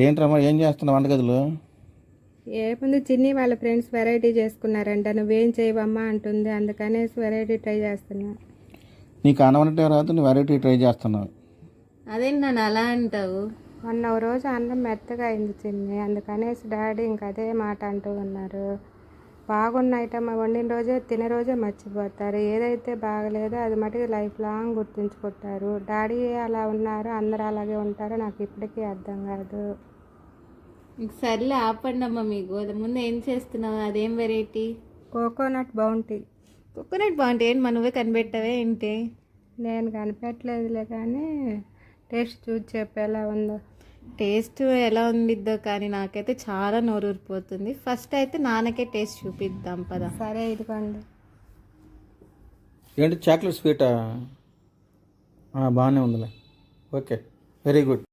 ఏంట్రమ్మా ఏం చేస్తున్నావు వంటగదిలో? ఏముంది చిన్ని వాళ్ళ ఫ్రెండ్స్ వెరైటీ చేసుకున్నారంట, నువ్వేం చేయవమ్మా అంటుంది, అందుకనేసి వెరైటీ ట్రై చేస్తున్నా. నీకు అనవంటే రాదు, నువ్వు వెరైటీ ట్రై చేస్తున్నావు. అదేంటి నన్ను అలా అంటావు? మొన్న ఓ రోజు అన్నం మెత్తగా అయింది చిన్ని, అందుకనేసి డాడీ ఇంక అదే మాట అంటూ ఉన్నారు. బాగున్న ఐటమ్ వండిన రోజే తినే రోజే మర్చిపోతారు, ఏదైతే బాగలేదో అది మటుకు లైఫ్ లాంగ్ గుర్తుంచుకుంటారు. డాడీ అలా ఉన్నారు, అందరూ అలాగే ఉంటారో నాకు ఇప్పటికీ అర్థం కాదు. ఇంక సర్లే ఆపండి అమ్మ, మీకు ముందు ఏం చేస్తున్నావు? అదేం వెరైటీ? Coconut bounty. కోకోనట్ బాగుంటాయి ఏంటి? నువ్వే కనిపెట్టావే ఏంటి? నేను కనిపెట్టలేదులే కానీ టేస్ట్ చూసి చెప్పు ఎలా ఉందో. టేస్ట్ ఎలా ఉండిద్దో కానీ నాకైతే చాలా నోరూరిపోతుంది. ఫస్ట్ అయితే నాన్నకే టేస్ట్ చూపిద్దాం పదా. సరే ఇదిగోండి. ఏంటి చాక్లెట్ స్వీటా? బాగానే ఉందిలే. Okay, very good.